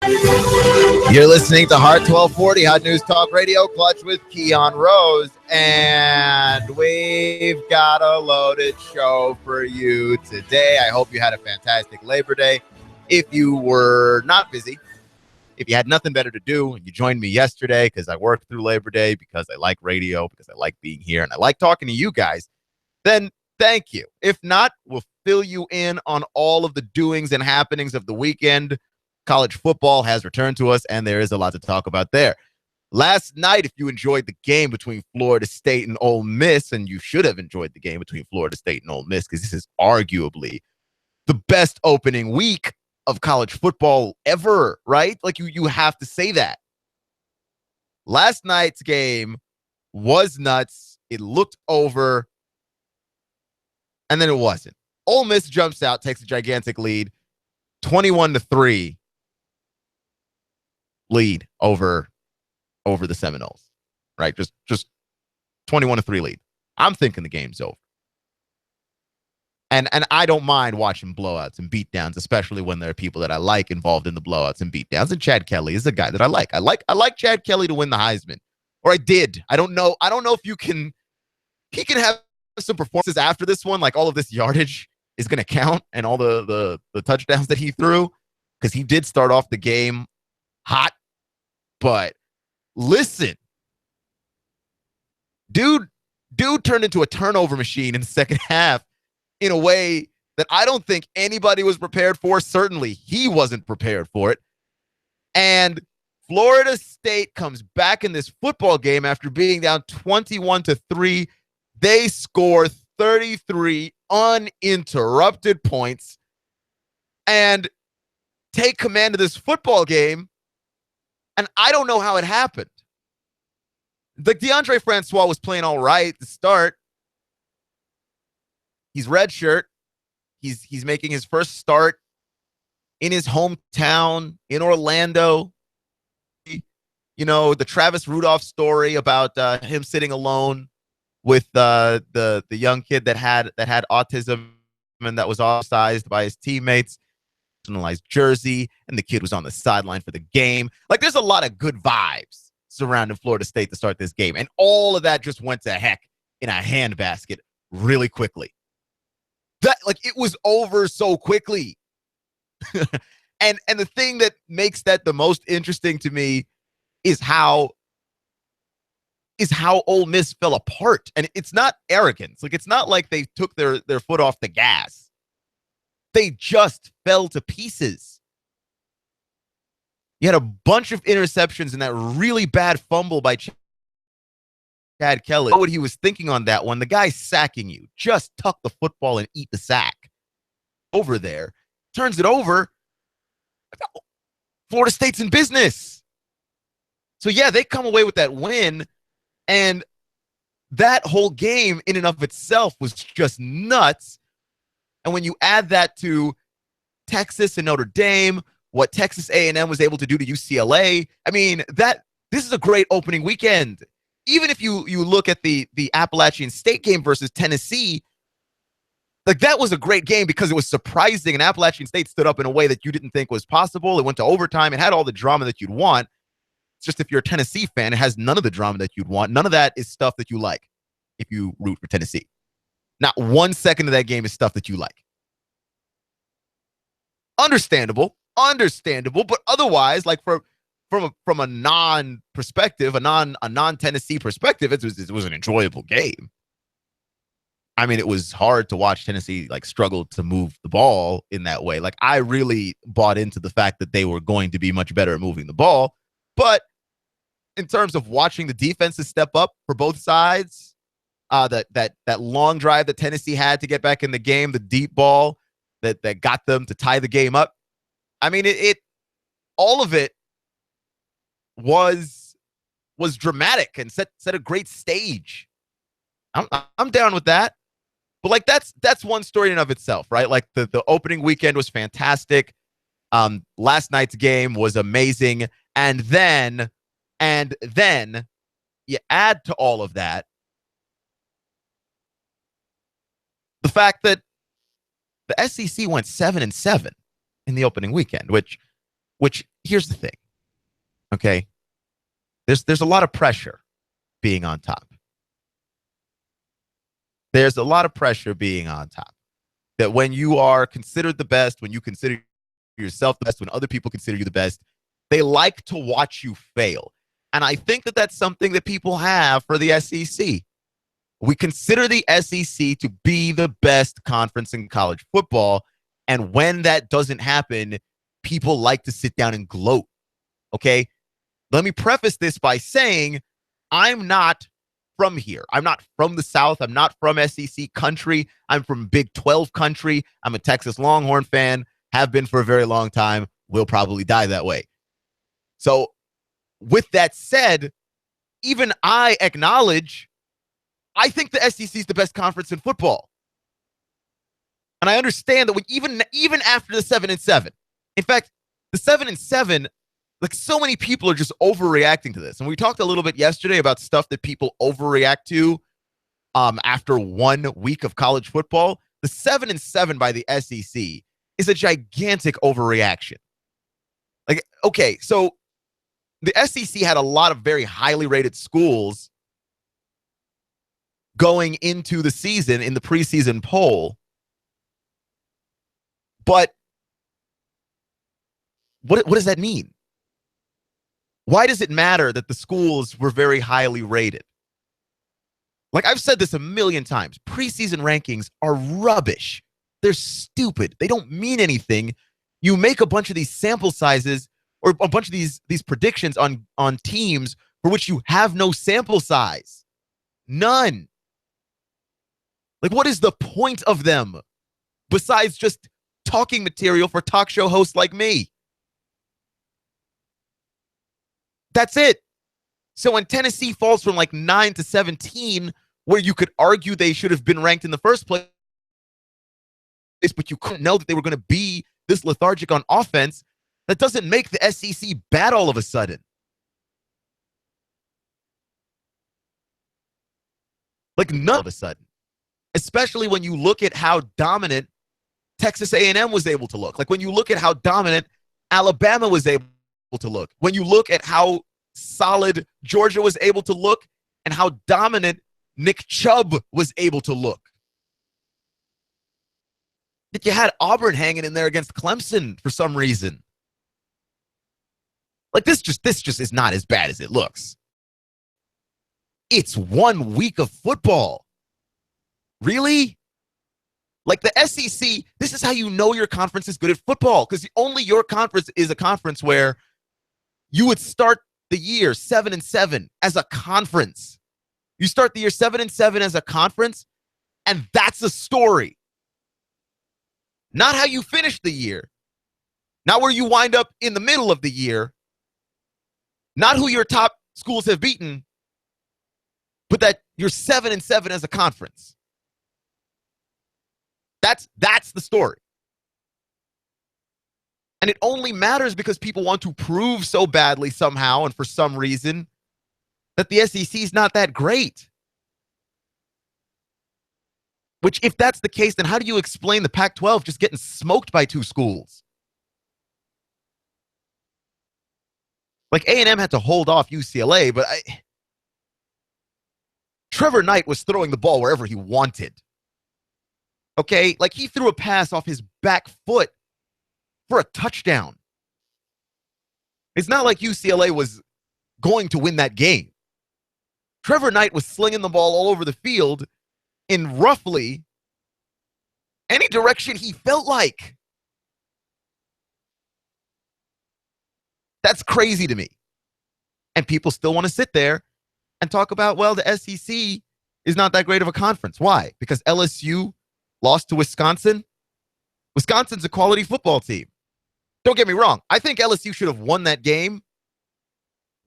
You're listening to Heart 1240, Hot News Talk Radio, Clutch with Keon Rose. And we've got a loaded show for you today. I hope you had a fantastic Labor Day. If you were not busy, if you had nothing better to do, and you joined me yesterday because I worked through Labor Day, because I like radio, because I like being here, and I like talking to you guys, then thank you. If not, we'll fill you in on all of the doings and happenings of the weekend. College football has returned to us, and there is a lot to talk about there. Last night, if you enjoyed the game between Florida State and Ole Miss, and you should have enjoyed the game between Florida State and Ole Miss, because this is arguably the best opening week of college football ever, right? Like, you have to say that. Last night's game was nuts. It looked over, and then it wasn't. Ole Miss jumps out, takes a gigantic lead, 21-3. Lead over the Seminoles, right? Just 21-3 lead. I'm thinking the game's over. And I don't mind watching blowouts and beatdowns, especially when there are people that I like involved in the blowouts and beatdowns. And Chad Kelly is a guy that I like. I like Chad Kelly to win the Heisman. Or I did. I don't know if he can have some performances after this one, like all of this yardage is going to count and all the touchdowns that he threw, because he did start off the game hot. But listen, dude turned into a turnover machine in the second half in a way that I don't think anybody was prepared for. Certainly he wasn't prepared for it. And Florida State comes back in this football game after being down 21-3. They score 33 uninterrupted points and take command of this football game. And I don't know how it happened. Like, DeAndre Francois was playing all right to start. He's redshirt. He's making his first start in his hometown in Orlando. You know, the Travis Rudolph story about him sitting alone with the young kid that had autism and that was ostracized by his teammates. Personalized jersey, and the kid was on the sideline for the game. Like, there's a lot of good vibes surrounding Florida State to start this game, and all of that just went to heck in a handbasket really quickly. It was over so quickly. and the thing that makes that the most interesting to me is how Ole Miss fell apart. And it's not arrogance. Like, it's not like they took their foot off the gas. They just fell to pieces. You had a bunch of interceptions and that really bad fumble by Chad Kelly. What he was thinking on that one, the guy's sacking you. Just tuck the football and eat the sack. Over there. Turns it over. Florida State's in business. So, yeah, they come away with that win. And that whole game in and of itself was just nuts. And when you add that to Texas and Notre Dame, what Texas A&M was able to do to UCLA, I mean, this is a great opening weekend. Even if you look at the Appalachian State game versus Tennessee, like, that was a great game because it was surprising, and Appalachian State stood up in a way that you didn't think was possible. It went to overtime. It had all the drama that you'd want. It's just, if you're a Tennessee fan, it has none of the drama that you'd want. None of that is stuff that you like if you root for Tennessee. Not 1 second of that game is stuff that you like. Understandable, but otherwise, like, from a non-perspective, a non-Tennessee perspective, it was an enjoyable game. I mean, it was hard to watch Tennessee, like, struggle to move the ball in that way. Like, I really bought into the fact that they were going to be much better at moving the ball. But in terms of watching the defenses step up for both sides, that long drive that Tennessee had to get back in the game, the deep ball that got them to tie the game up. I mean, it all of it was dramatic and set a great stage. I'm down with that. But, like, that's one story in and of itself, right? Like, the opening weekend was fantastic. Last night's game was amazing. And then you add to all of that the fact that the SEC went 7-7 in the opening weekend, which here's the thing. Okay. There's a lot of pressure being on top. There's a lot of pressure being on top. That when you are considered the best, when you consider yourself the best, when other people consider you the best, they like to watch you fail. And I think that that's something that people have for the SEC. We consider the SEC to be the best conference in college football. And when that doesn't happen, people like to sit down and gloat. Okay? Let me preface this by saying I'm not from here. I'm not from the South. I'm not from SEC country. I'm from Big 12 country. I'm a Texas Longhorn fan, have been for a very long time, will probably die that way. So with that said, even I acknowledge I think the SEC is the best conference in football. And I understand that when even after the 7-7, in fact, the 7-7, like so many people are just overreacting to this. And we talked a little bit yesterday about stuff that people overreact to after 1 week of college football. The 7-7 by the SEC is a gigantic overreaction. Like, okay, so the SEC had a lot of very highly rated schools going into the season in the preseason poll. But what does that mean? Why does it matter that the schools were very highly rated? Like I've said this a million times, preseason rankings are rubbish. They're stupid. They don't mean anything. You make a bunch of these sample sizes or a bunch of these predictions on teams for which you have no sample size. None. Like, what is the point of them besides just talking material for talk show hosts like me? That's it. So when Tennessee falls from like 9 to 17, where you could argue they should have been ranked in the first place, but you couldn't know that they were going to be this lethargic on offense, that doesn't make the SEC bad all of a sudden. Like none of a sudden. Especially when you look at how dominant Texas A&M was able to look. Like when you look at how dominant Alabama was able to look. When you look at how solid Georgia was able to look and how dominant Nick Chubb was able to look. That you had Auburn hanging in there against Clemson for some reason. Like this just is not as bad as it looks. It's 1 week of football. Really? Like the SEC, this is how you know your conference is good at football, because only your conference is a conference where you would start the year 7-7 as a conference. You start the year 7-7 as a conference, and that's a story. Not how you finish the year. Not where you wind up in the middle of the year. Not who your top schools have beaten, but that you're 7-7 as a conference. That's the story. And it only matters because people want to prove so badly somehow and for some reason that the SEC is not that great. Which, if that's the case, then how do you explain the Pac-12 just getting smoked by 2 schools? Like A&M had to hold off UCLA, but Trevor Knight was throwing the ball wherever he wanted. Okay, like he threw a pass off his back foot for a touchdown. It's not like UCLA was going to win that game. Trevor Knight was slinging the ball all over the field in roughly any direction he felt like. That's crazy to me. And people still want to sit there and talk about, well, the SEC is not that great of a conference. Why? Because LSU lost to Wisconsin. Wisconsin's a quality football team. Don't get me wrong. I think LSU should have won that game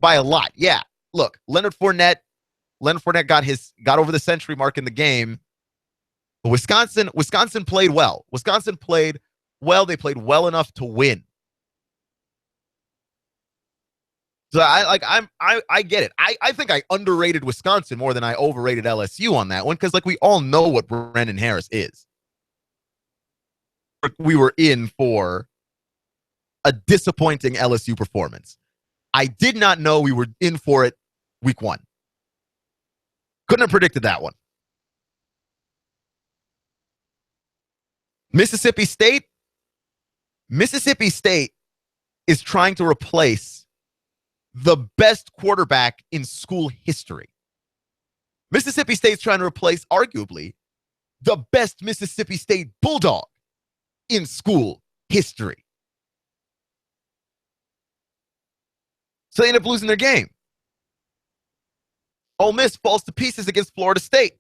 by a lot. Yeah. Look, Leonard Fournette got over the century mark in the game. But Wisconsin played well. Wisconsin played well. They played well enough to win. So I get it. I think I underrated Wisconsin more than I overrated LSU on that one, because like we all know what Brendan Harris is. We were in for a disappointing LSU performance. I did not know we were in for it week one. Couldn't have predicted that one. Mississippi State is trying to replace the best quarterback in school history. Mississippi State's trying to replace, arguably, the best Mississippi State Bulldog in school history. So they end up losing their game. Ole Miss falls to pieces against Florida State.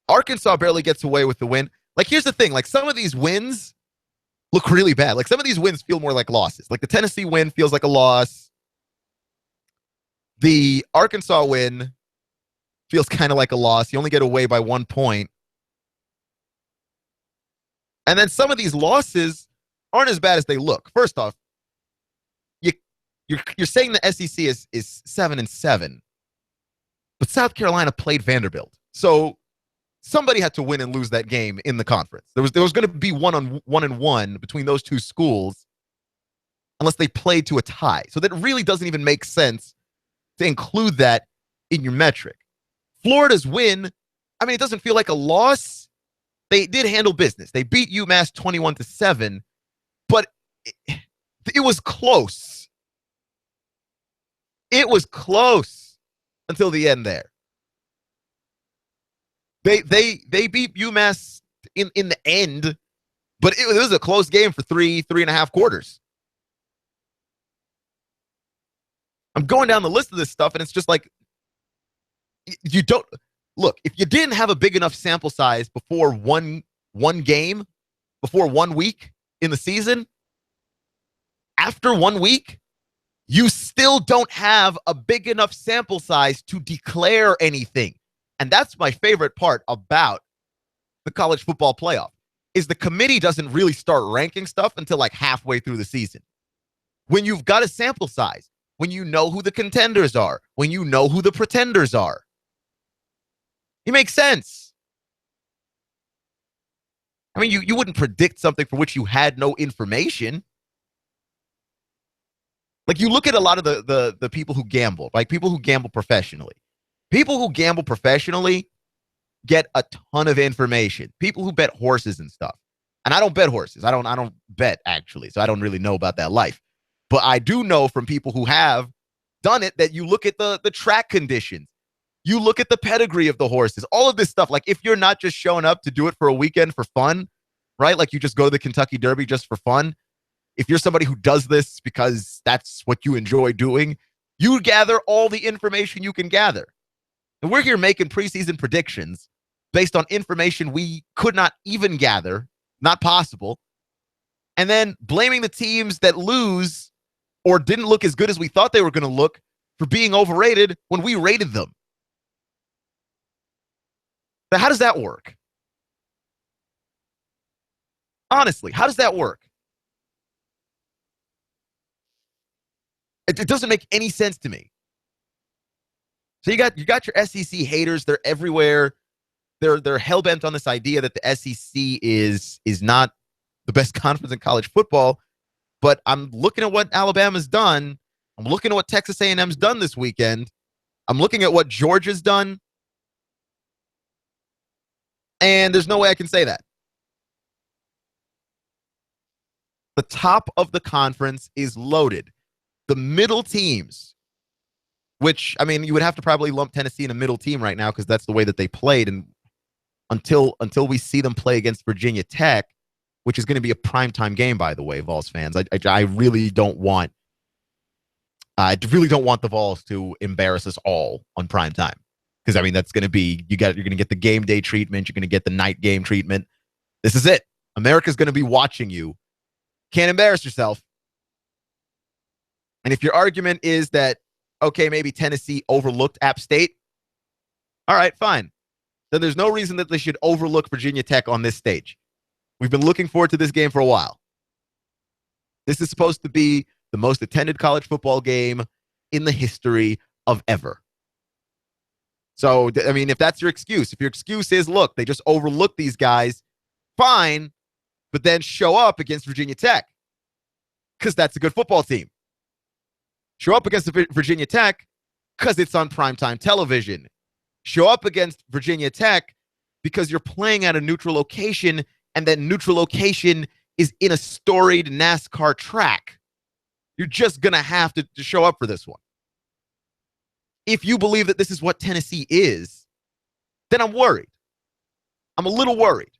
Arkansas barely gets away with the win. Like, here's the thing. Like, some of these wins look really bad. Like, some of these wins feel more like losses. Like, the Tennessee win feels like a loss. The Arkansas win feels kind of like a loss. You only get away by 1 point. And then some of these losses aren't as bad as they look. First off, you're saying the SEC is 7-7, but South Carolina played Vanderbilt. So somebody had to win and lose that game in the conference. There was going to be 1-1 between those two schools unless they played to a tie. So that really doesn't even make sense to include that in your metric. Florida's win, I mean, it doesn't feel like a loss. They did handle business. They beat UMass 21-7, but it was close. It was close until the end there. They beat UMass in the end, but it was a close game for three and a half quarters. I'm going down the list of this stuff, and it's just like, you don't look, if you didn't have a big enough sample size before one game, before 1 week in the season, after 1 week, you still don't have a big enough sample size to declare anything. And that's my favorite part about the college football playoff, is the committee doesn't really start ranking stuff until like halfway through the season. When you've got a sample size, when you know who the contenders are, when you know who the pretenders are, it makes sense. I mean, you wouldn't predict something for which you had no information. Like, you look at a lot of the people who gamble, like people who gamble professionally. People who gamble professionally get a ton of information. People who bet horses and stuff. And I don't bet horses. I don't bet, actually, so I don't really know about that life. But I do know from people who have done it that you look at the track conditions. You look at the pedigree of the horses. All of this stuff. Like, if you're not just showing up to do it for a weekend for fun, right? Like, you just go to the Kentucky Derby just for fun. If you're somebody who does this because that's what you enjoy doing, you gather all the information you can gather. And we're here making preseason predictions based on information we could not even gather, not possible, and then blaming the teams that lose or didn't look as good as we thought they were going to look for being overrated when we rated them. So how does that work? Honestly, how does that work? It doesn't make any sense to me. So you got your SEC haters. They're everywhere. They're hell-bent on this idea that the SEC is not the best conference in college football. But I'm looking at what Alabama's done. I'm looking at what Texas A&M's done this weekend. I'm looking at what Georgia's done. And there's no way I can say that. The top of the conference is loaded. The middle teams, which, I mean, you would have to probably lump Tennessee in a middle team right now because that's the way that they played. And until we see them play against Virginia Tech, which is going to be a primetime game, by the way, Vols fans, I really don't want the Vols to embarrass us all on primetime. Because, I mean, that's going to be, you're going to get the game day treatment. You're going to get the night game treatment. This is it. America's going to be watching you. Can't embarrass yourself. And if your argument is that, okay, maybe Tennessee overlooked App State, all right, fine. Then there's no reason that they should overlook Virginia Tech on this stage. We've been looking forward to this game for a while. This is supposed to be the most attended college football game in the history of ever. So, I mean, if that's your excuse, if your excuse is, look, they just overlooked these guys, fine. but then show up against Virginia Tech because that's a good football team. Show up against Virginia Tech because it's on primetime television. Show up against Virginia Tech because you're playing at a neutral location, and that neutral location is in a storied NASCAR track. You're just going to have to show up for this one. If you believe that this is what Tennessee is, then I'm worried. I'm a little worried.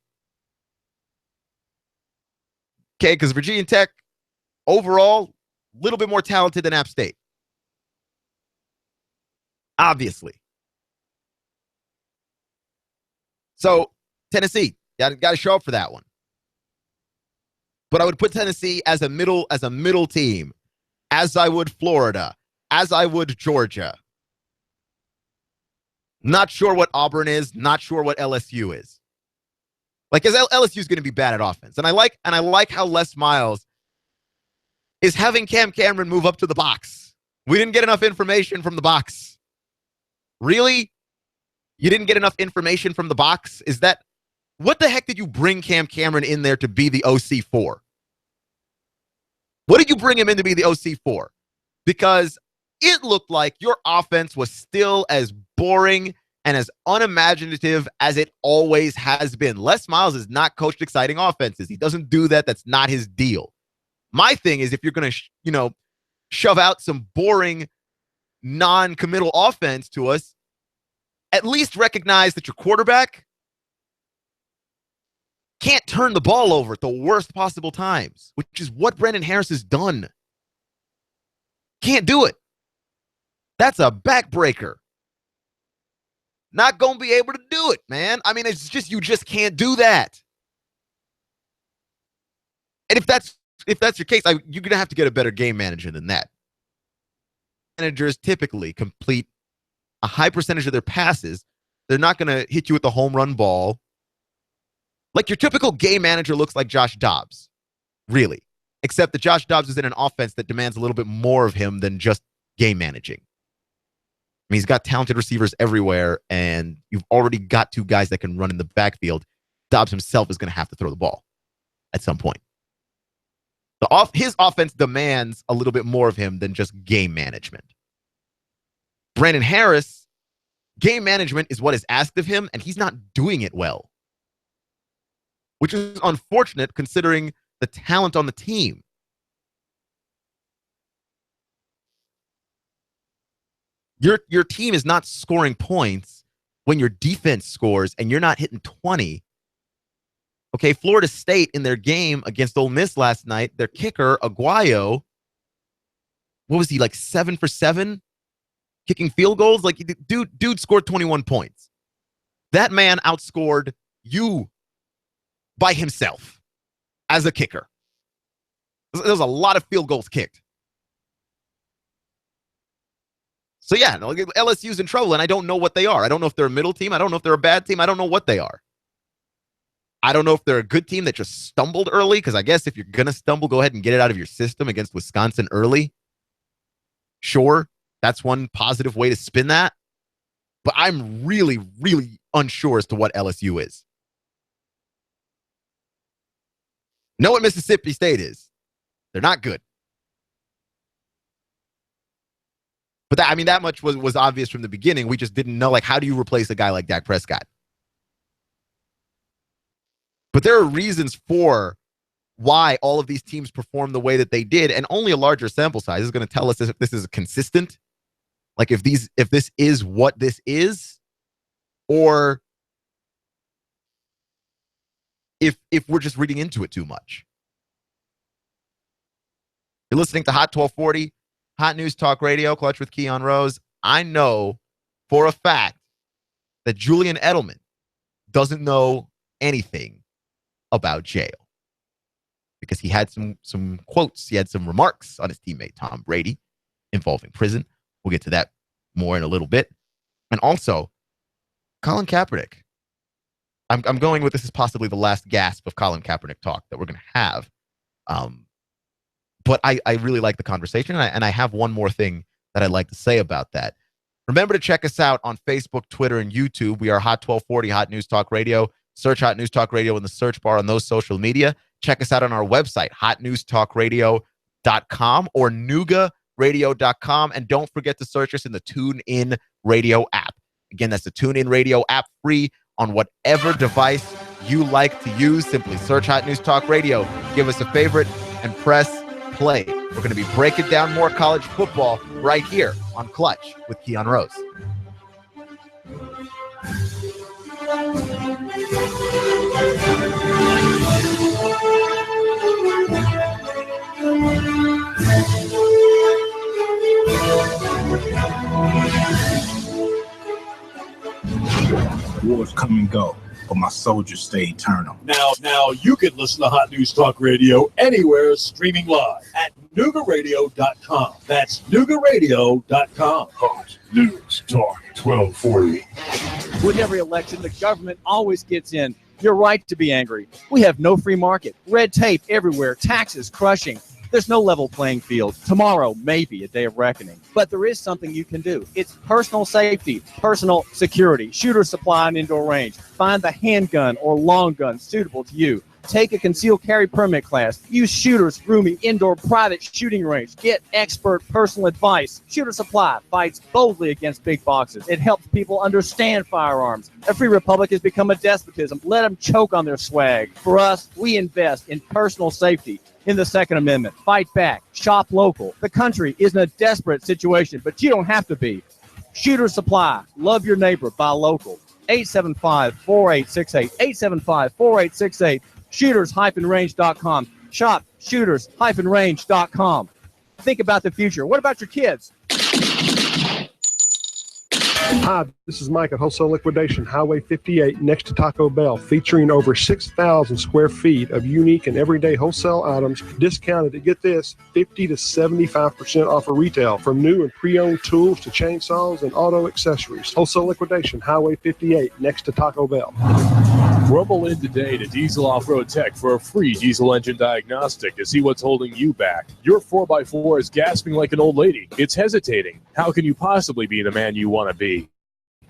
Okay, because Virginia Tech, overall, a little bit more talented than App State. Obviously. So, Tennessee, got to show up for that one. But I would put Tennessee as a middle team, as I would Florida, as I would Georgia. Not sure what Auburn is, not sure what LSU is. Like, LSU is going to be bad at offense. And I like how Les Miles is having Cam Cameron move up to the box. We didn't get enough information from the box. Really? You didn't get enough information from the box? Is that, what the heck did you bring Cam Cameron in there to be the OC for? What did you bring him in to be the OC for? Because it looked like your offense was still as boring and as unimaginative as it always has been. Les Miles has not coached exciting offenses. He doesn't do that. That's not his deal. My thing is, if you're going to, shove out some boring, non-committal offense to us, at least recognize that your quarterback can't turn the ball over at the worst possible times, which is what Brandon Harris has done. Can't do it. That's a backbreaker. Not going to be able to do it, man. I mean, it's just, you just can't do that. And if that's your case, you're going to have to get a better game manager than that. Managers typically complete a high percentage of their passes. They're not going to hit you with the home run ball. Like, your typical game manager looks like Josh Dobbs, really. Except that Josh Dobbs is in an offense that demands a little bit more of him than just game managing. I mean, he's got talented receivers everywhere, and you've already got two guys that can run in the backfield. Dobbs himself is going to have to throw the ball at some point. His offense demands a little bit more of him than just game management. Brandon Harris, game management is what is asked of him, and he's not doing it well, which is unfortunate considering the talent on the team. Your team is not scoring points when your defense scores and you're not hitting 20. Okay, Florida State in their game against Ole Miss last night, their kicker, Aguayo, what was he, like 7 for 7? Kicking field goals? Like, dude scored 21 points. That man outscored you by himself as a kicker. There's a lot of field goals kicked. So, yeah, LSU's in trouble, and I don't know what they are. I don't know if they're a middle team. I don't know if they're a bad team. I don't know what they are. I don't know if they're a good team that just stumbled early, because I guess if you're going to stumble, go ahead and get it out of your system against Wisconsin early. Sure, that's one positive way to spin that. But I'm really, really unsure as to what LSU is. Know what Mississippi State is. They're not good. But that much was obvious from the beginning. We just didn't know, like, how do you replace a guy like Dak Prescott? But there are reasons for why all of these teams perform the way that they did, and only a larger sample size is going to tell us if this is consistent, like if this is what this is, or if we're just reading into it too much. You're listening to Hot 1240, Hot News Talk Radio, Clutch with Keon Rose. I know for a fact that Julian Edelman doesn't know anything about jail, because he had some quotes, he had some remarks on his teammate Tom Brady involving prison. We'll get to that more in a little bit. And also, Colin Kaepernick. I'm going with, this is possibly the last gasp of Colin Kaepernick talk that we're going to have. But I really like the conversation, and I have one more thing that I'd like to say about that. Remember to check us out on Facebook, Twitter, and YouTube. We are Hot 1240, Hot News Talk Radio. Search Hot News Talk Radio in the search bar on those social media. check us out on our website, hotnewstalkradio.com or noogaradio.com. And don't forget to search us in the TuneIn Radio app. Again, that's the TuneIn Radio app, free on whatever device you like to use. Simply search Hot News Talk Radio, give us a favorite, and press play. We're going to be breaking down more college football right here on Clutch with Keon Rose. Wars come and go, but my soldiers stay eternal. Now you can listen to Hot News Talk Radio anywhere, streaming live at noogaradio.com. That's noogaradio.com. Hot News Talk 1240. With every election, the government always gets in. You're right to be angry. We have no free market, red tape everywhere, taxes crushing. There's no level playing field. Tomorrow may be a day of reckoning, but there is something you can do. It's personal safety, personal security, shooter supply and indoor range. Find the handgun or long gun suitable to you. Take a concealed carry permit class. Use Shooter's roomy indoor private shooting range. Get expert personal advice. Shooter Supply fights boldly against big boxes. It helps people understand firearms. A free republic has become a despotism. Let them choke on their swag. For us, we invest in personal safety. In the Second Amendment, fight back, shop local. The country is in a desperate situation, but you don't have to be. Shooter Supply, love your neighbor, buy local. 875-4868, 875-4868, shooters-range.com. Shop shooters-range.com. Think about the future. What about your kids? Hi, this is Mike at Wholesale Liquidation, Highway 58, next to Taco Bell, featuring over 6,000 square feet of unique and everyday wholesale items, discounted at, get this, 50 to 75% off of retail, from new and pre-owned tools to chainsaws and auto accessories. Wholesale Liquidation, Highway 58, next to Taco Bell. Rumble in today to Diesel Off-Road Tech for a free diesel engine diagnostic to see what's holding you back. Your 4x4 is gasping like an old lady. It's hesitating. How can you possibly be the man you want to be?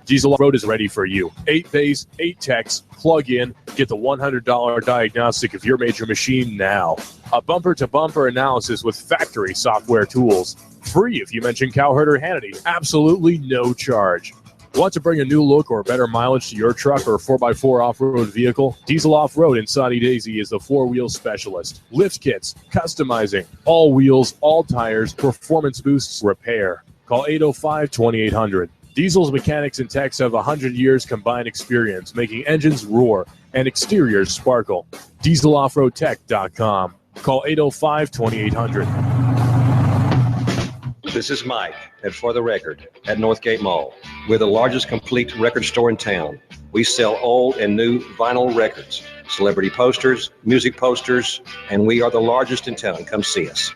Diesel Off-Road is ready for you. 8 bays, 8 techs, plug in, get the $100 diagnostic of your major machine now. A bumper-to-bumper analysis with factory software tools. Free if you mention Cowherd or Hannity. Absolutely no charge. Want to bring a new look or better mileage to your truck or 4x4 off-road vehicle? Diesel Off-Road in Saudi Daisy is the four-wheel specialist. Lift kits, customizing, all wheels, all tires, performance boosts, repair. Call 805-2800. Diesel's mechanics and techs have 100 years combined experience making engines roar and exteriors sparkle. DieselOffroadTech.com. Call 805-2800. This is Mike at For the Record at Northgate Mall. We're the largest complete record store in town. We sell old and new vinyl records, celebrity posters, music posters, and we are the largest in town. Come see us.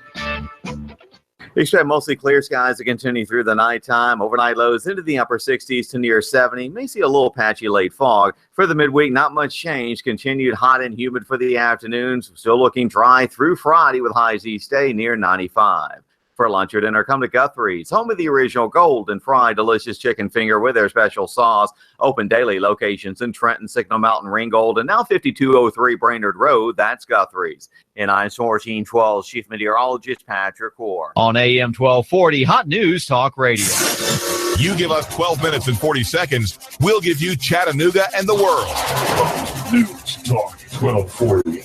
We expect mostly clear skies to continue through the nighttime. Overnight lows into the upper 60s to near 70. May see a little patchy late fog. For the midweek, not much change. Continued hot and humid for the afternoons. Still looking dry through Friday with highs each day near 95. For lunch or dinner, come to Guthrie's, home of the original golden fried delicious chicken finger with their special sauce. Open daily, locations in Trenton, Signal Mountain, Ringgold, and now 5203 Brainerd Road. That's Guthrie's. In I-1412, Chief Meteorologist Patrick Core. On AM 1240, Hot News Talk Radio. You give us 12 minutes and 40 seconds, we'll give you Chattanooga and the world. Hot News Talk 1240.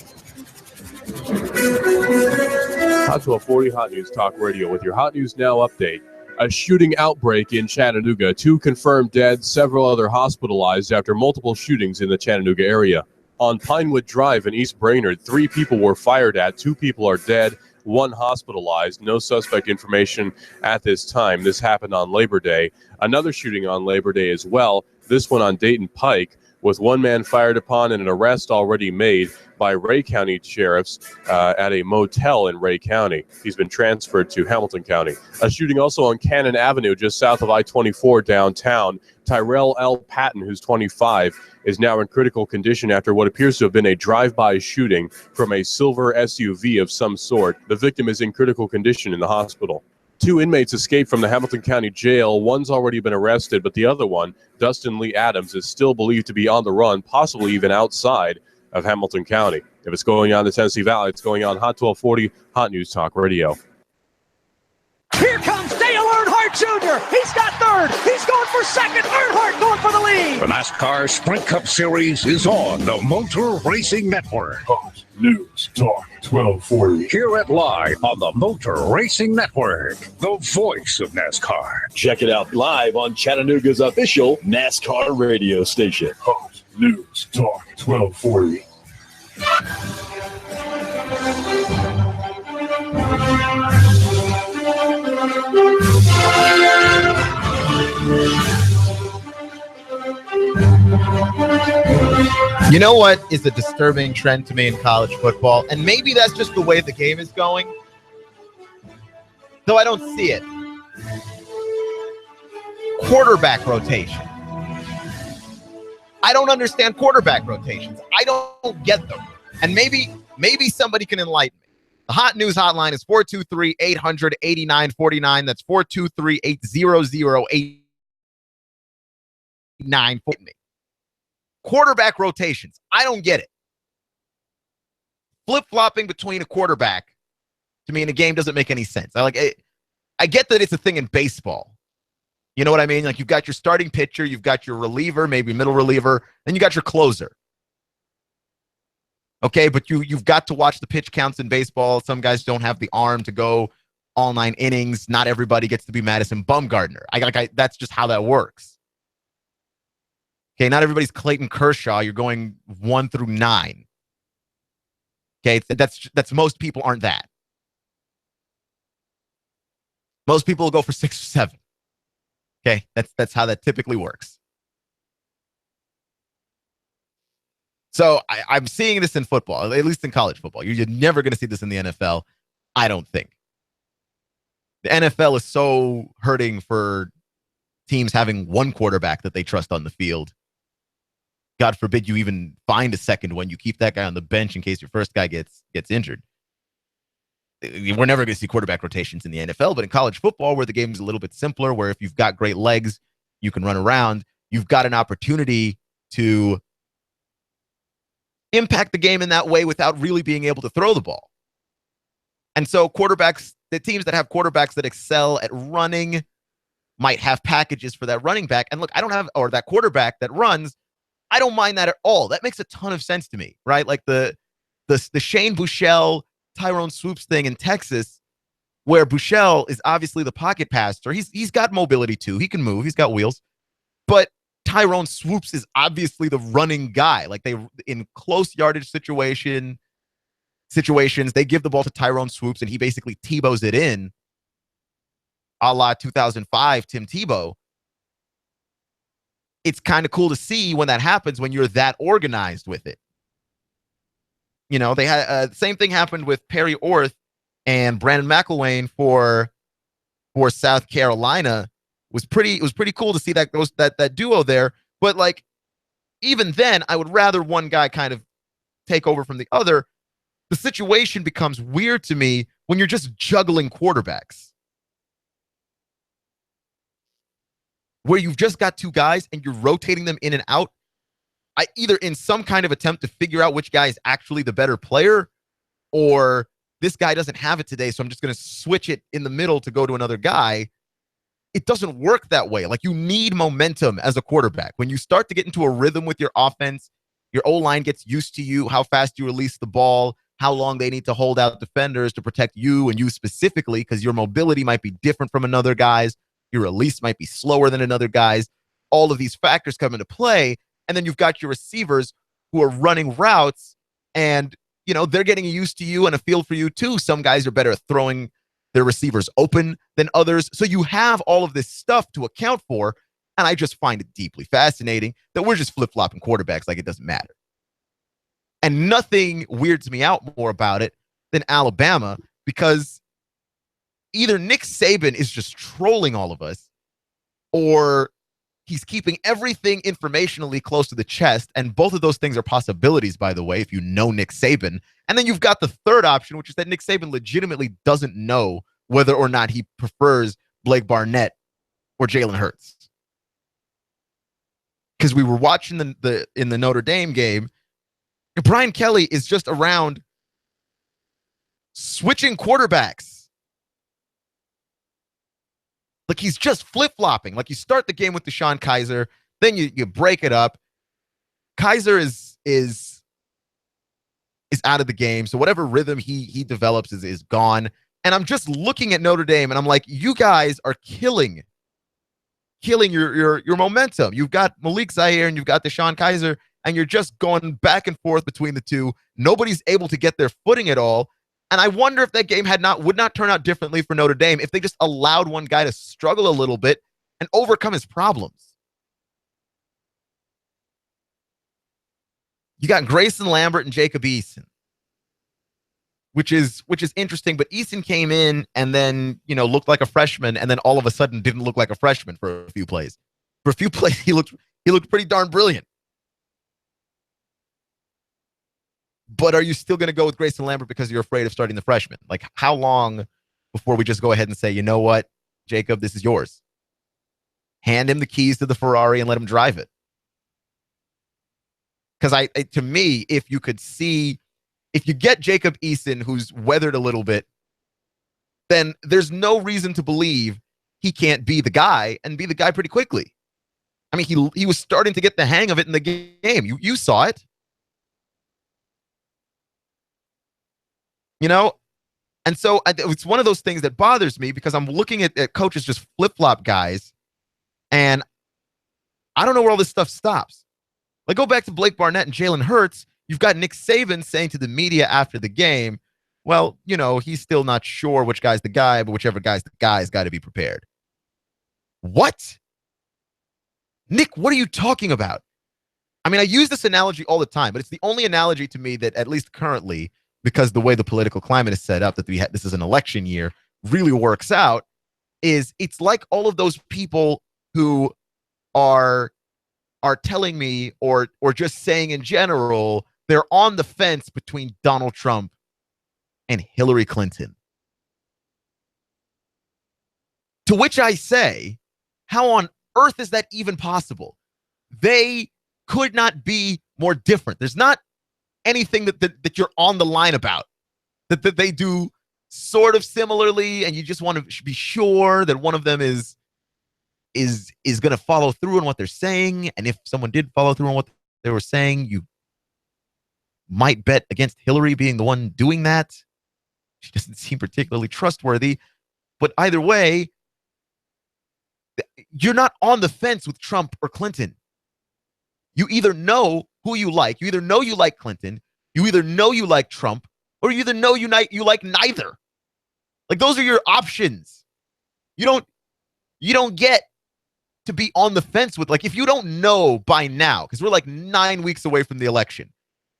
Hot 1240 Hot News Talk Radio with your Hot News Now update. A shooting outbreak in Chattanooga. 2 confirmed dead, several other hospitalized after multiple shootings in the Chattanooga area. On Pinewood Drive in East Brainerd, 3 people were fired at. 2 people are dead, 1 hospitalized. No suspect information at this time. This happened on Labor Day. Another shooting on Labor Day as well. This one on Dayton Pike, with 1 man fired upon and an arrest already made by Ray County sheriffs at a motel in Ray County. He's been transferred to Hamilton County. A shooting also on Cannon Avenue, just south of I-24 downtown. Tyrell L. Patton, who's 25, is now in critical condition after what appears to have been a drive-by shooting from a silver SUV of some sort. The victim is in critical condition in the hospital. 2 inmates escaped from the Hamilton County Jail. One's already been arrested, but the other one, Dustin Lee Adams, is still believed to be on the run, possibly even outside of Hamilton County. If it's going on the Tennessee Valley, it's going on Hot 1240 Hot News Talk Radio. Here comes Dale Earnhardt Jr. He's got third. He's going for second. Earnhardt going for the lead. The NASCAR Sprint Cup Series is on the Motor Racing Network. Hot News Talk 1240. Hear it live on the Motor Racing Network, the voice of NASCAR. Check it out live on Chattanooga's official NASCAR radio station. Hot News Talk 1240. You know what is a disturbing trend to me in college football? And maybe that's just the way the game is going, though I don't see it. Quarterback rotation. I don't understand quarterback rotations. I don't get them. And maybe somebody can enlighten me. The Hot News hotline is 423-800-8949. That's 423-800-8949. Quarterback rotations. I don't get it. Flip-flopping between a quarterback to me in a game doesn't make any sense. I get that it's a thing in baseball. You know what I mean? Like, you've got your starting pitcher, you've got your reliever, maybe middle reliever, then you got your closer. Okay, but you've got to watch the pitch counts in baseball. Some guys don't have the arm to go all 9 innings. Not everybody gets to be Madison Bumgarner. That's just how that works. Okay, not everybody's Clayton Kershaw. You're going 1 through 9. Okay, that's most people aren't that. Most people will go for 6 or 7. Okay, that's how that typically works. So I'm seeing this in football, at least in college football. You're never going to see this in the NFL, I don't think. The NFL is so hurting for teams having one quarterback that they trust on the field. God forbid you even find a second one. You keep that guy on the bench in case your first guy gets injured. We're never going to see quarterback rotations in the NFL, but in college football, where the game is a little bit simpler, where if you've got great legs, you can run around, you've got an opportunity to impact the game in that way without really being able to throw the ball. And so quarterbacks, the teams that have quarterbacks that excel at running might have packages for that running back. And look, or that quarterback that runs, I don't mind that at all. That makes a ton of sense to me, right? Like the Shane Buechele, Tyrone Swoops thing in Texas, where Buechele is obviously the pocket passer. He's got mobility too. He can move. He's got wheels. But Tyrone Swoops is obviously the running guy. Like, they in close yardage situations, they give the ball to Tyrone Swoops and he basically Tebow's it in, a la 2005 Tim Tebow. It's kind of cool to see when that happens, when you're that organized with it. You know, they had the same thing happened with Perry Orth and Brandon McElwain for South Carolina. It was pretty cool to see that duo there. But like, even then, I would rather one guy kind of take over from the other. The situation becomes weird to me when you're just juggling quarterbacks, where you've just got 2 guys and you're rotating them in and out. Either in some kind of attempt to figure out which guy is actually the better player, or this guy doesn't have it today, so I'm just going to switch it in the middle to go to another guy. It doesn't work that way. Like, you need momentum as a quarterback. When you start to get into a rhythm with your offense, your O-line gets used to you, how fast you release the ball, how long they need to hold out defenders to protect you and you specifically, because your mobility might be different from another guy's. Your release might be slower than another guy's. All of these factors come into play. And then you've got your receivers who are running routes and, you know, they're getting used to you and a feel for you too. Some guys are better at throwing their receivers open than others. So you have all of this stuff to account for. And I just find it deeply fascinating that we're just flip-flopping quarterbacks like it doesn't matter. And nothing weirds me out more about it than Alabama, because either Nick Saban is just trolling all of us, or he's keeping everything informationally close to the chest. And both of those things are possibilities, by the way, if you know Nick Saban. And then you've got the third option, which is that Nick Saban legitimately doesn't know whether or not he prefers Blake Barnett or Jalen Hurts. Because we were watching in the Notre Dame game, Brian Kelly is just around switching quarterbacks. Like he's just flip-flopping. Like you start the game with Deshaun Kaiser, then you break it up. Kaiser is out of the game, so whatever rhythm he develops is gone. And I'm just looking at Notre Dame, and I'm like, you guys are killing your momentum. You've got Malik Zaire and you've got Deshaun Kaiser, and you're just going back and forth between the two. Nobody's able to get their footing at all. And I wonder if that game would not turn out differently for Notre Dame if they just allowed one guy to struggle a little bit and overcome his problems. You got Grayson Lambert and Jacob Eason, which is interesting. But Eason came in and then looked like a freshman, and then all of a sudden didn't look like a freshman for a few plays. For a few plays, he looked pretty darn brilliant. But are you still going to go with Grayson Lambert because you're afraid of starting the freshman? Like, how long before we just go ahead and say, you know what, Jacob, this is yours? Hand him the keys to the Ferrari and let him drive it. Because to me, if you get Jacob Eason, who's weathered a little bit, then there's no reason to believe he can't be the guy and be the guy pretty quickly. I mean, he was starting to get the hang of it in the game. You saw it. And so it's one of those things that bothers me because I'm looking at coaches just flip-flop guys, and I don't know where all this stuff stops. Like, go back to Blake Barnett and Jalen Hurts. You've got Nick Saban saying to the media after the game, well, he's still not sure which guy's the guy, but whichever guy's the guy's got to be prepared. What? Nick, what are you talking about? I mean, I use this analogy all the time, but it's the only analogy to me that, at least currently, because the way the political climate is set up, that this is an election year, really works out, is it's like all of those people who are telling me or just saying in general, they're on the fence between Donald Trump and Hillary Clinton. To which I say, how on earth is that even possible? They could not be more different. There's not anything that you're on the line about that they do sort of similarly, and you just want to be sure that one of them is going to follow through on what they're saying. And if someone did follow through on what they were saying, you might bet against Hillary being the one doing that. She doesn't seem particularly trustworthy. But either way, you're not on the fence with Trump or Clinton. You either know who you like. You either know you like Clinton. You either know you like Trump, or you either know you like neither. Like, those are your options. You don't get to be on the fence with, like, if you don't know by now, because we're like 9 weeks away from the election.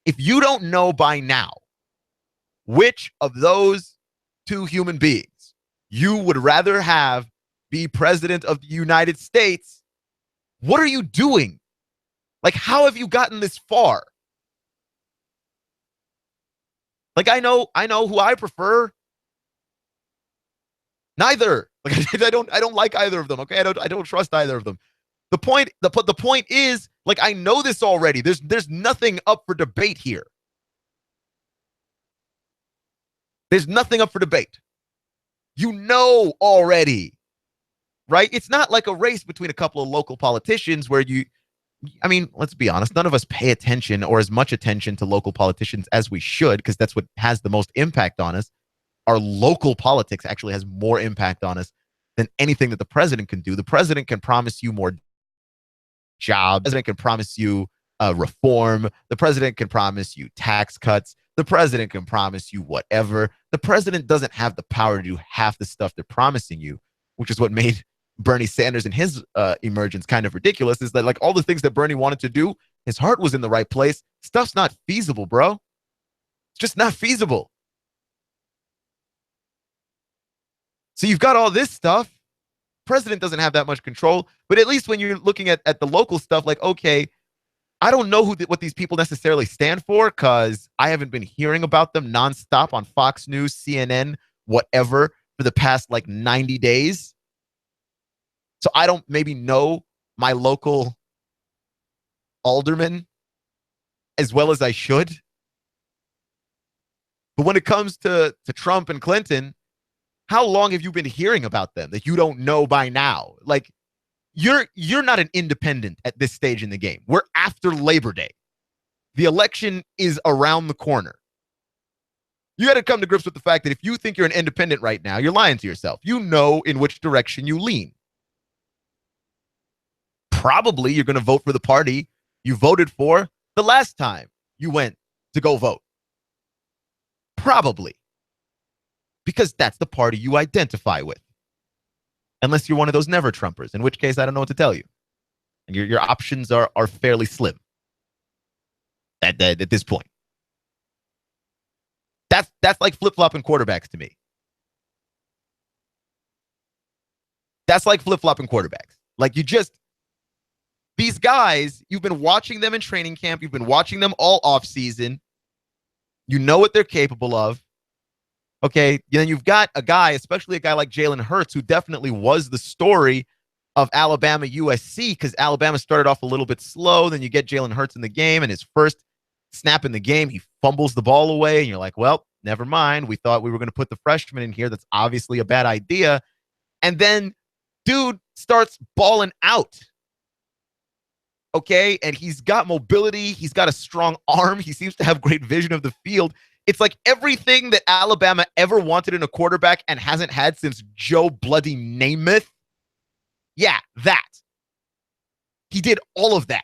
If you don't know by now which of those two human beings you would rather have be president of the United States, what are you doing? Like, how have you gotten this far? Like, I know who I prefer. Neither. Like, I don't like either of them. Okay, I don't trust either of them. The point is, like, I know this already. There's nothing up for debate here. There's nothing up for debate. You know already, right? It's not like a race between a couple of local politicians where I mean, let's be honest, none of us pay attention or as much attention to local politicians as we should, because that's what has the most impact on us. Our local politics actually has more impact on us than anything that the president can do. The president can promise you more jobs. The president can promise you reform. The president can promise you tax cuts. The president can promise you whatever. The president doesn't have the power to do half the stuff they're promising you, which is what made Bernie Sanders and his emergence kind of ridiculous. Is that, like, all the things that Bernie wanted to do, his heart was in the right place. Stuff's not feasible, bro. It's just not feasible. So you've got all this stuff. President doesn't have that much control, but at least when you're looking at the local stuff, like, okay, I don't know what these people necessarily stand for, because I haven't been hearing about them nonstop on Fox News, CNN, whatever, for the past like 90 days. So I don't maybe know my local alderman as well as I should. But when it comes to Trump and Clinton, how long have you been hearing about them that you don't know by now? Like, you're not an independent at this stage in the game. We're after Labor Day. The election is around the corner. You got to come to grips with the fact that if you think you're an independent right now, you're lying to yourself. You know in which direction you lean. Probably you're going to vote for the party you voted for the last time you went to go vote. Probably. Because that's the party you identify with. Unless you're one of those never Trumpers, in which case I don't know what to tell you. And your options are fairly slim at this point. That's like flip-flopping quarterbacks to me. That's like flip-flopping quarterbacks. Like these guys, you've been watching them in training camp. You've been watching them all off season. You know what they're capable of. Okay, then you've got a guy, especially a guy like Jalen Hurts, who definitely was the story of Alabama USC, because Alabama started off a little bit slow. Then you get Jalen Hurts in the game, and his first snap in the game, he fumbles the ball away, and you're like, well, never mind. We thought we were going to put the freshman in here. That's obviously a bad idea. And then dude starts balling out. Okay, and he's got mobility. He's got a strong arm. He seems to have great vision of the field. It's like everything that Alabama ever wanted in a quarterback and hasn't had since Joe Bloody Namath. Yeah, that. He did all of that.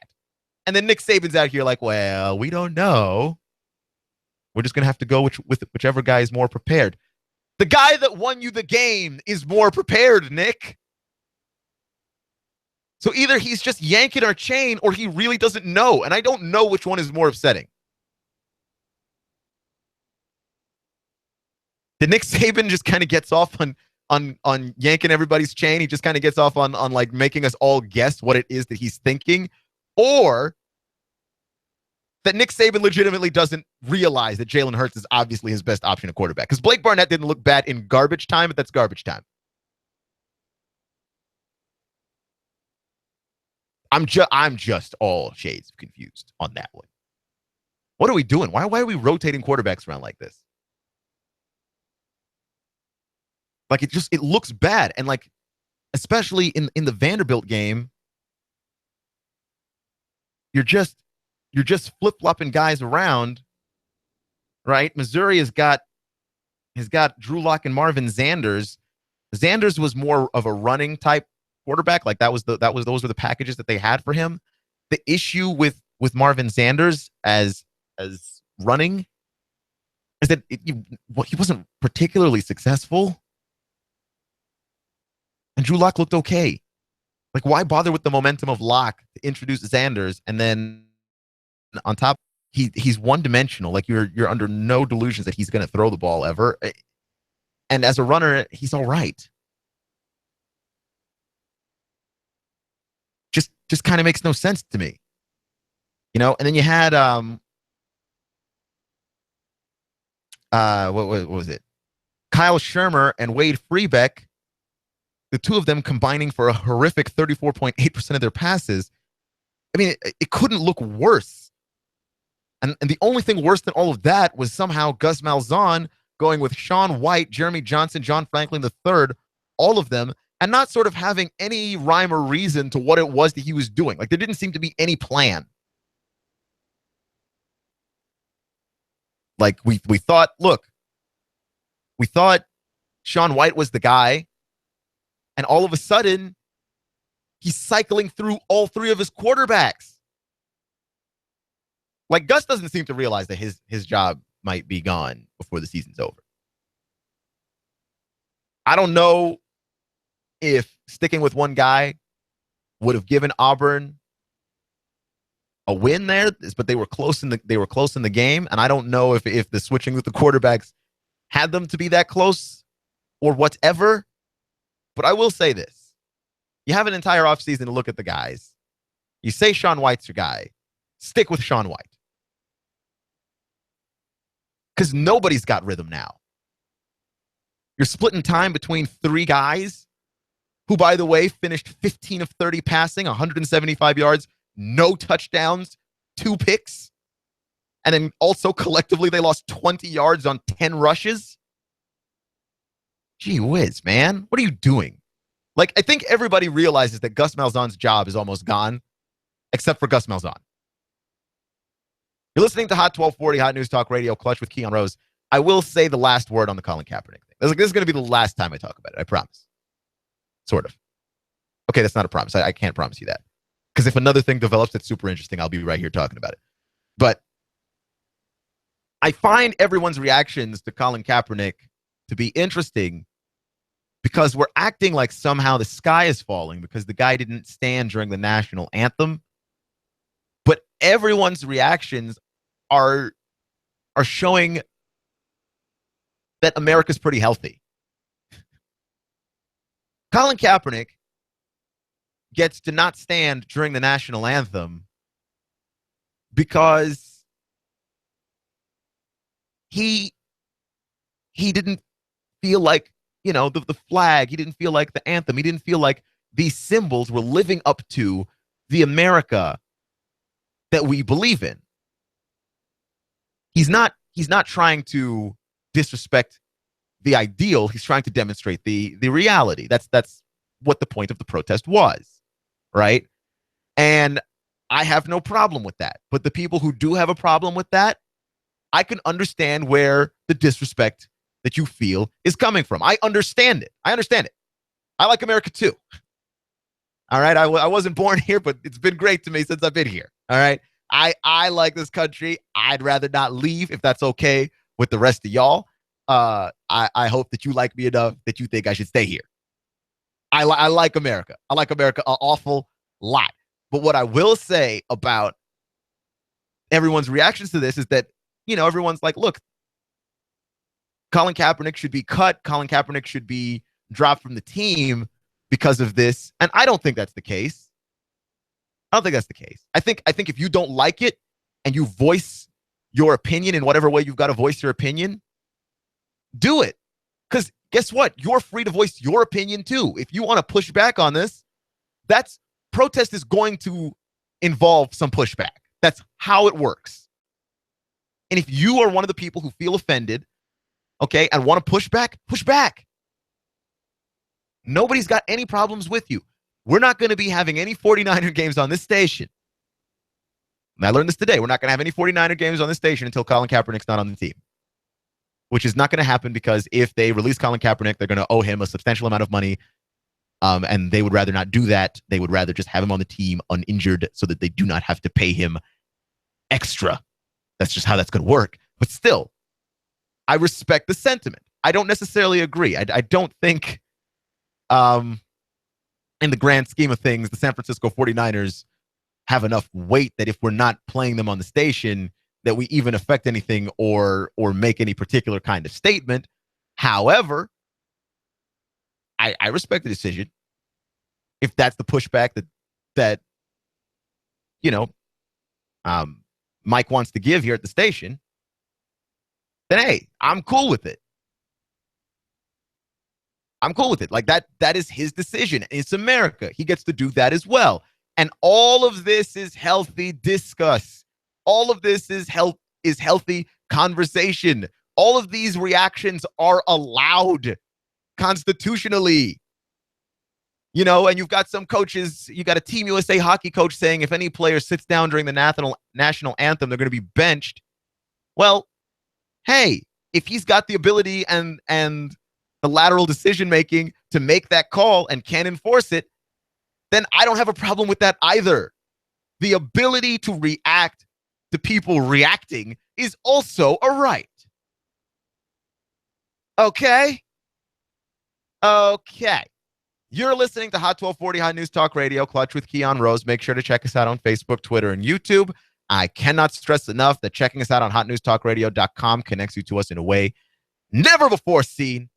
And then Nick Saban's out here like, well, we don't know. We're just going to have to go with whichever guy is more prepared. The guy that won you the game is more prepared, Nick. So either he's just yanking our chain or he really doesn't know. And I don't know which one is more upsetting. Did Nick Saban just kind of gets off on yanking everybody's chain? He just kind of gets off on like making us all guess what it is that he's thinking? Or that Nick Saban legitimately doesn't realize that Jalen Hurts is obviously his best option at quarterback? Because Blake Barnett didn't look bad in garbage time, but that's garbage time. I'm just all shades of confused on that one. What are we doing? Why are we rotating quarterbacks around like this? Like it looks bad. And like, especially in the Vanderbilt game, you're just flip-flopping guys around, right? Missouri has got Drew Lock and Marvin Zanders. Zanders was more of a running type quarterback. Like those were the packages that they had for him. The issue with Marvin Zanders as running is that he wasn't particularly successful. And Drew Lock looked okay. Like, why bother with the momentum of Lock to introduce Zanders, and then on top, he's one-dimensional. Like, you're under no delusions that he's going to throw the ball ever. And as a runner, he's all right. Just kind of makes no sense to me. You know, and then you had what was it? Kyle Shermer and Wade Freebeck, the two of them combining for a horrific 34.8% of their passes. I mean, it couldn't look worse. And the only thing worse than all of that was somehow Gus Malzahn going with Sean White, Jeremy Johnson, John Franklin III, all of them, and not sort of having any rhyme or reason to what it was that he was doing. Like, there didn't seem to be any plan. Like, we thought Sean White was the guy, and all of a sudden, he's cycling through all three of his quarterbacks. Like, Gus doesn't seem to realize that his job might be gone before the season's over. I don't know if sticking with one guy would have given Auburn a win there, but they were close in the game, and I don't know if the switching with the quarterbacks had them to be that close or whatever. But I will say this. You have an entire offseason to look at the guys. You say Sean White's your guy. Stick with Sean White. Because nobody's got rhythm now. You're splitting time between three guys who, by the way, finished 15 of 30 passing, 175 yards, no touchdowns, 2 picks. And then also collectively, they lost 20 yards on 10 rushes. Gee whiz, man. What are you doing? Like, I think everybody realizes that Gus Malzahn's job is almost gone, except for Gus Malzahn. You're listening to Hot 1240, Hot News Talk Radio, Clutch with Keon Rose. I will say the last word on the Colin Kaepernick thing. This is going to be the last time I talk about it. I promise. Sort of. Okay, that's not a promise. I can't promise you that. Because if another thing develops that's super interesting, I'll be right here talking about it. But I find everyone's reactions to Colin Kaepernick to be interesting because we're acting like somehow the sky is falling because the guy didn't stand during the national anthem. But everyone's reactions are showing that America's pretty healthy. Colin Kaepernick gets to not stand during the national anthem because he didn't feel like, the flag. He didn't feel like the anthem. He didn't feel like these symbols were living up to the America that we believe in. He's not trying to disrespect the ideal. He's trying to demonstrate the reality. That's what the point of the protest was, right? And I have no problem with that. But the people who do have a problem with that, I can understand where the disrespect that you feel is coming from. I understand it. I like America too. All right. I wasn't born here, but it's been great to me since I've been here. All right. I like this country. I'd rather not leave if that's okay with the rest of y'all. I hope that you like me enough that you think I should stay here. I like America. I like America an awful lot. But what I will say about everyone's reactions to this is that, everyone's like, look, Colin Kaepernick should be cut. Colin Kaepernick should be dropped from the team because of this. And I don't think that's the case. I think if you don't like it and you voice your opinion in whatever way you've got to voice your opinion, do it. Because guess what? You're free to voice your opinion too. If you want to push back on this, protest is going to involve some pushback. That's how it works. And if you are one of the people who feel offended, okay, and want to push back, push back. Nobody's got any problems with you. We're not going to be having any 49er games on this station. And I learned this today. We're not going to have any 49er games on this station until Colin Kaepernick's not on the team. Which is not going to happen because if they release Colin Kaepernick, they're going to owe him a substantial amount of money. And they would rather not do that. They would rather just have him on the team uninjured so that they do not have to pay him extra. That's just how that's going to work. But still, I respect the sentiment. I don't necessarily agree. I don't think, in the grand scheme of things, the San Francisco 49ers have enough weight that if we're not playing them on the station, that we even affect anything or make any particular kind of statement. However, I respect the decision. If that's the pushback that Mike wants to give here at the station, then hey, I'm cool with it. Like that is his decision. It's America. He gets to do that as well. And all of this is healthy discuss. All of this is healthy conversation. All of these reactions are allowed constitutionally. And you've got some coaches, you got a Team USA hockey coach saying if any player sits down during the national anthem, they're going to be benched. Well, hey, if he's got the ability and the lateral decision-making to make that call and can enforce it, then I don't have a problem with that either. The ability to react to people reacting is also a right. Okay. You're listening to Hot 1240 Hot News Talk Radio, Clutch with Keon Rose. Make sure to check us out on Facebook, Twitter, and YouTube. I cannot stress enough that checking us out on hotnewstalkradio.com connects you to us in a way never before seen.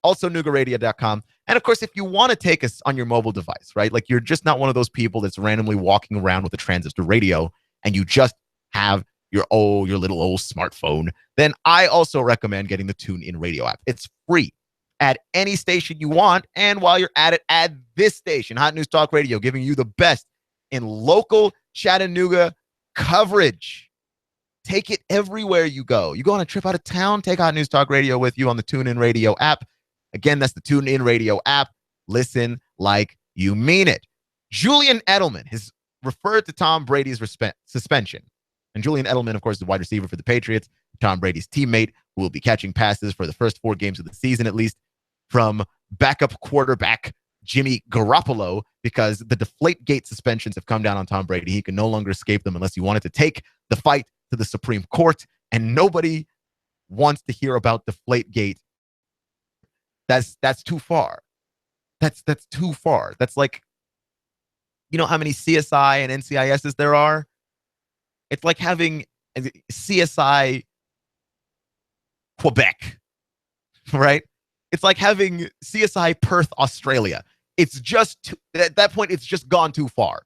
Also, Noogaradio.com. And, of course, if you want to take us on your mobile device, right? Like you're just not one of those people that's randomly walking around with a transistor radio and you just have your little old smartphone, then I also recommend getting the TuneIn Radio app. It's free. At any station you want, and while you're at it, add this station, Hot News Talk Radio, giving you the best in local Chattanooga coverage. Take it everywhere you go. You go on a trip out of town, take Hot News Talk Radio with you on the TuneIn Radio app. Again, that's the TuneIn Radio app. Listen like you mean it. Julian Edelman has referred to Tom Brady's suspension. And Julian Edelman, of course, is the wide receiver for the Patriots, Tom Brady's teammate, who will be catching passes for the first 4 games of the season, at least, from backup quarterback Jimmy Garoppolo, because the Deflategate suspensions have come down on Tom Brady. He can no longer escape them unless he wanted to take the fight to the Supreme Court, and nobody wants to hear about Deflategate. That's too far. That's too far. That's like, you know how many CSI and NCISs there are? It's like having CSI Quebec, right? It's like having CSI Perth, Australia. It's just, at that point, it's just gone too far.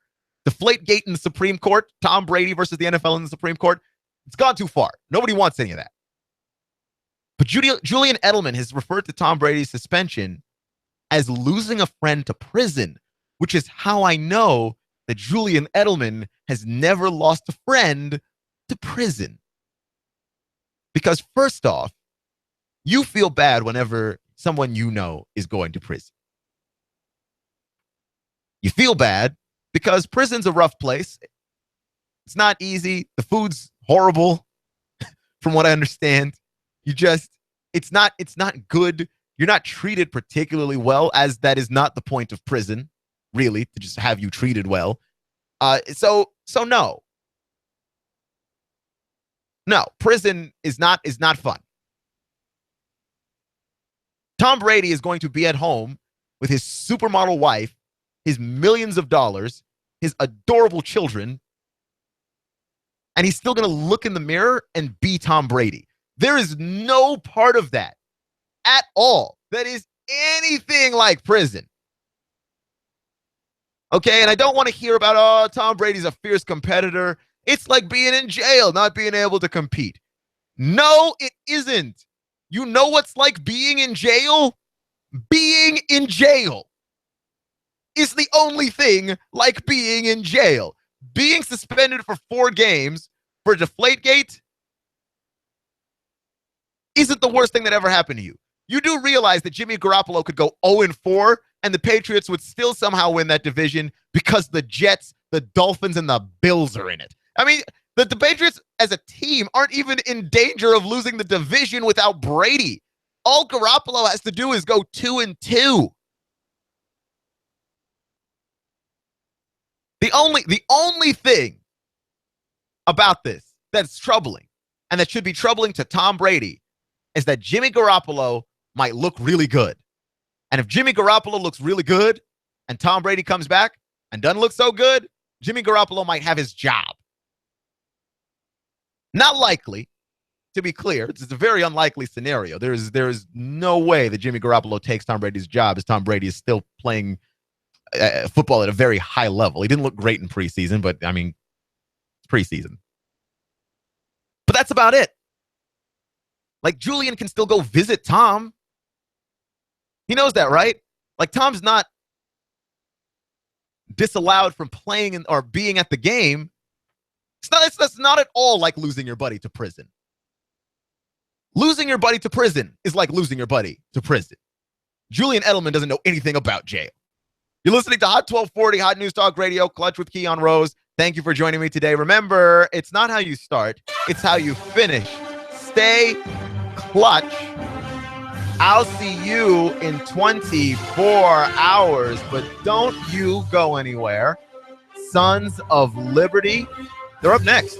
Deflategate in the Supreme Court, Tom Brady versus the NFL in the Supreme Court, it's gone too far. Nobody wants any of that. But Julian Edelman has referred to Tom Brady's suspension as losing a friend to prison, which is how I know that Julian Edelman has never lost a friend to prison. Because first off, you feel bad whenever someone you know is going to prison. You feel bad because prison's a rough place. It's not easy. The food's horrible, from what I understand. It's not good. You're not treated particularly well, as that is not the point of prison, really, to just have you treated well. So no. No, prison is not fun. Tom Brady is going to be at home with his supermodel wife, his millions of dollars, his adorable children, and he's still going to look in the mirror and be Tom Brady. There is no part of that at all that is anything like prison. Okay, and I don't want to hear about, oh, Tom Brady's a fierce competitor. It's like being in jail, not being able to compete. No, it isn't. You know what's like being in jail? Being in jail is the only thing like being in jail. Being suspended for 4 games for Deflategate isn't the worst thing that ever happened to you. You do realize that Jimmy Garoppolo could go 0-4 and the Patriots would still somehow win that division because the Jets, the Dolphins, and the Bills are in it. I mean, the Patriots as a team aren't even in danger of losing the division without Brady. All Garoppolo has to do is go 2-2. The only thing about this that's troubling, and that should be troubling to Tom Brady, is that Jimmy Garoppolo might look really good. And if Jimmy Garoppolo looks really good and Tom Brady comes back and doesn't look so good, Jimmy Garoppolo might have his job. Not likely, to be clear. It's a very unlikely scenario. There is no way that Jimmy Garoppolo takes Tom Brady's job, as Tom Brady is still playing football at a very high level. He didn't look great in preseason, but I mean, it's preseason. But that's about it. Like, Julian can still go visit Tom. He knows that, right? Like, Tom's not disallowed from playing or being at the game. That's not at all like losing your buddy to prison. Losing your buddy to prison is like losing your buddy to prison. Julian Edelman doesn't know anything about jail. You're listening to Hot 1240, Hot News Talk Radio, Clutch with Keon Rose. Thank you for joining me today. Remember, it's not how you start, it's how you finish. Stay clutch. I'll see you in 24 hours, but don't you go anywhere. Sons of Liberty, they're up next.